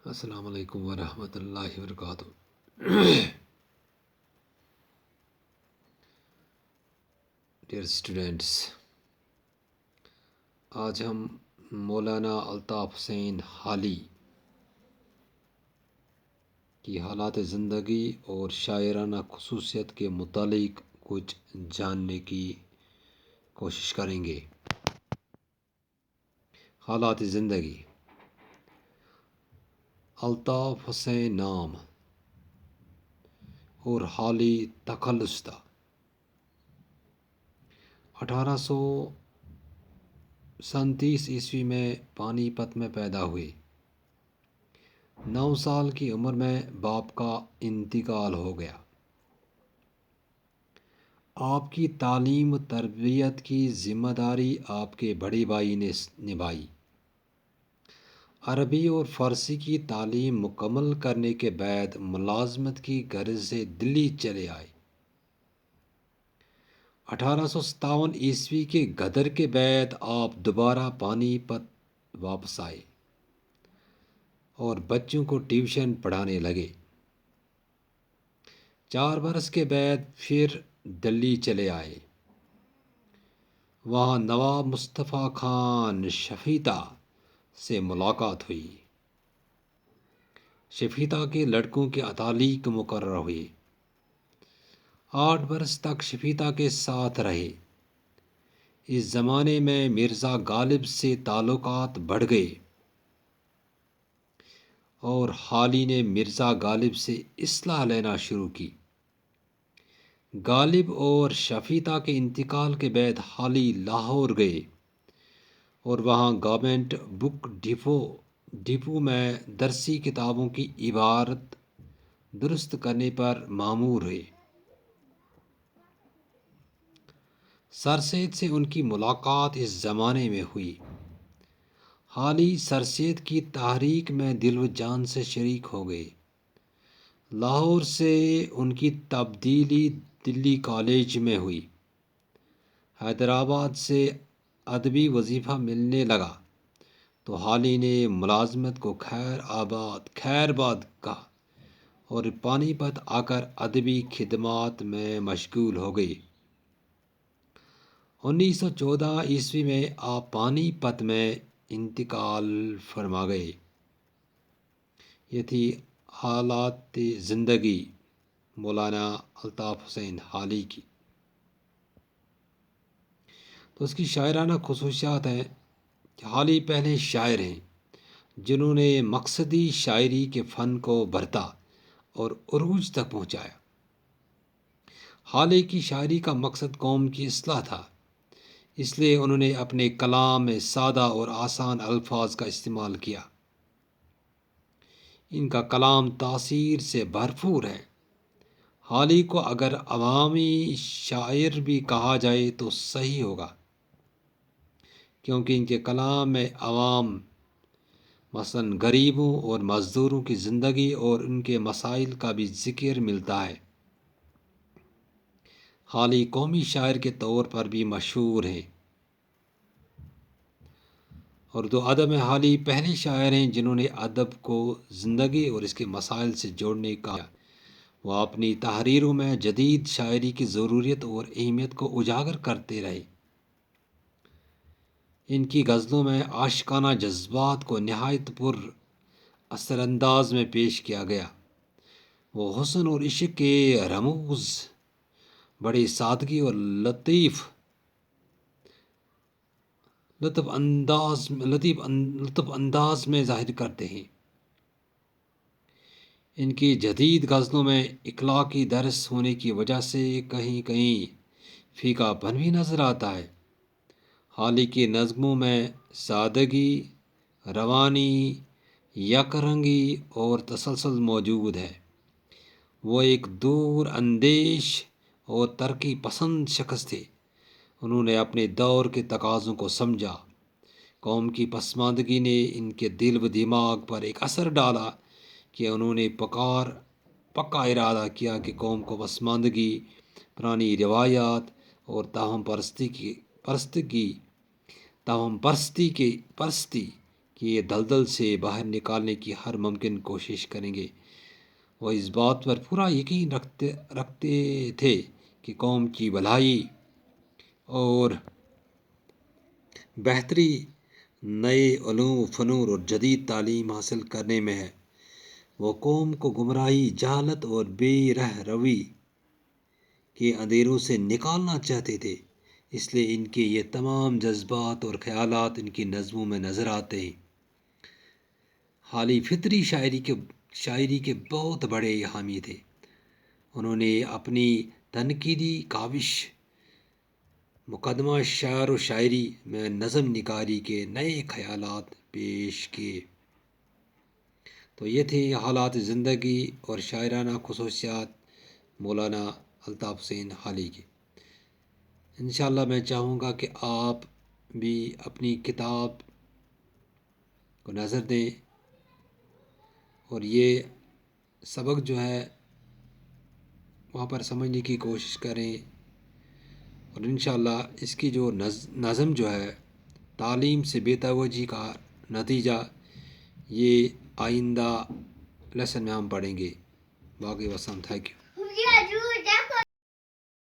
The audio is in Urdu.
السلام علیکم ورحمۃ اللہ وبرکاتہ۔ ڈیئر اسٹوڈینٹس، آج ہم مولانا الطاف حسین حالی کی حالات زندگی اور شاعرانہ خصوصیت کے متعلق کچھ جاننے کی کوشش کریں گے۔ حالات زندگی: الطاف حسین نام اور حالی تخلص تھا۔ 1837 میں پانی پت میں پیدا ہوئے۔ 9 سال کی عمر میں باپ کا انتقال ہو گیا۔ آپ کی تعلیم و تربیت کی ذمہ داری آپ کے بڑے بھائی نے نبھائی۔ عربی اور فارسی کی تعلیم مکمل کرنے کے بعد ملازمت کی غرض سے دلی چلے آئے۔ 1857 کے غدر کے بعد آپ دوبارہ پانی پت واپس آئے اور بچوں کو ٹیوشن پڑھانے لگے۔ 4 برس کے بعد پھر دلی چلے آئے۔ وہاں نواب مصطفیٰ خان شفیتہ سے ملاقات ہوئی۔ شفیتہ کے لڑکوں کے اتالیق مقرر ہوئے۔ 8 برس تک شفیتہ کے ساتھ رہے۔ اس زمانے میں مرزا غالب سے تعلقات بڑھ گئے اور حالی نے مرزا غالب سے اصلاح لینا شروع کی۔ غالب اور شفیتہ کے انتقال کے بعد حالی لاہور گئے اور وہاں گورنمنٹ بک ڈپو میں درسی کتابوں کی عبارت درست کرنے پر مامور ہوئے۔ سر سید سے ان کی ملاقات اس زمانے میں ہوئی۔ حالی سر سید کی تحریک میں دل و جان سے شریک ہو گئے۔ لاہور سے ان کی تبدیلی دلی کالج میں ہوئی۔ حیدرآباد سے ادبی وظیفہ ملنے لگا تو حالی نے ملازمت کو خیر باد کہا اور پانی پت آ کر ادبی خدمات میں مشغول ہو گئے۔ 1914 میں آپ پانی پت میں انتقال فرما گئے۔ یہ تھی حالات زندگی مولانا الطاف حسین حالی کی۔ تو اس کی شاعرانہ خصوصیات ہیں کہ حالی پہلے شاعر ہیں جنہوں نے مقصدی شاعری کے فن کو برتا اور عروج تک پہنچایا۔ حالی کی شاعری کا مقصد قوم کی اصلاح تھا، اس لیے انہوں نے اپنے کلام میں سادہ اور آسان الفاظ کا استعمال کیا۔ ان کا کلام تاثیر سے بھرپور ہے۔ حالی کو اگر عوامی شاعر بھی کہا جائے تو صحیح ہوگا، کیونکہ ان کے کلام میں عوام مثلاً غریبوں اور مزدوروں کی زندگی اور ان کے مسائل کا بھی ذکر ملتا ہے۔ حالی قومی شاعر کے طور پر بھی مشہور ہیں۔ اردو ادب میں حالی پہلے شاعر ہیں جنہوں نے ادب کو زندگی اور اس کے مسائل سے جوڑنے کا وہ اپنی تحریروں میں جدید شاعری کی ضروریت اور اہمیت کو اجاگر کرتے رہے۔ ان کی غزلوں میں عاشقانہ جذبات کو نہایت پر اثر انداز میں پیش کیا گیا۔ وہ حسن اور عشق کے رموز بڑی سادگی اور لطف انداز میں ظاہر کرتے ہیں۔ ان کی جدید غزلوں میں اخلاقی درس ہونے کی وجہ سے کہیں کہیں فیکا پن بھی نظر آتا ہے۔ حالی کی نظموں میں سادگی، روانی، یک رنگی اور تسلسل موجود ہے۔ وہ ایک دور اندیش اور ترقی پسند شخص تھے۔ انہوں نے اپنے دور کے تقاضوں کو سمجھا۔ قوم کی پسماندگی نے ان کے دل و دماغ پر ایک اثر ڈالا کہ انہوں نے پکا ارادہ کیا کہ قوم کو پسماندگی، پرانی روایات اور تاہم پرستی کہ یہ دلدل سے باہر نکالنے کی ہر ممکن کوشش کریں گے۔ وہ اس بات پر پورا یقین رکھتے تھے کہ قوم کی بھلائی اور بہتری نئے علوم و فنون اور جدید تعلیم حاصل کرنے میں ہے۔ وہ قوم کو گمراہی، جہالت اور بے رہ روی کے اندھیروں سے نکالنا چاہتے تھے، اس لیے ان کے یہ تمام جذبات اور خیالات ان کی نظموں میں نظر آتے ہیں۔ حالی فطری شاعری کے بہت بڑے حامی تھے۔ انہوں نے اپنی تنقیدی کاوش مقدمہ شعر و شاعری میں نظم نگاری کے نئے خیالات پیش کیے۔ تو یہ تھے حالات زندگی اور شاعرانہ خصوصیات مولانا الطاف حسین حالی کے۔ انشاءاللہ میں چاہوں گا کہ آپ بھی اپنی کتاب کو نظر دیں اور یہ سبق جو ہے وہاں پر سمجھنے کی کوشش کریں، اور انشاءاللہ اس کی جو نظم جو ہے تعلیم سے بے توجہی کا نتیجہ، یہ آئندہ لیسن میں ہم پڑھیں گے۔ باقی وسلام، تھینک یو۔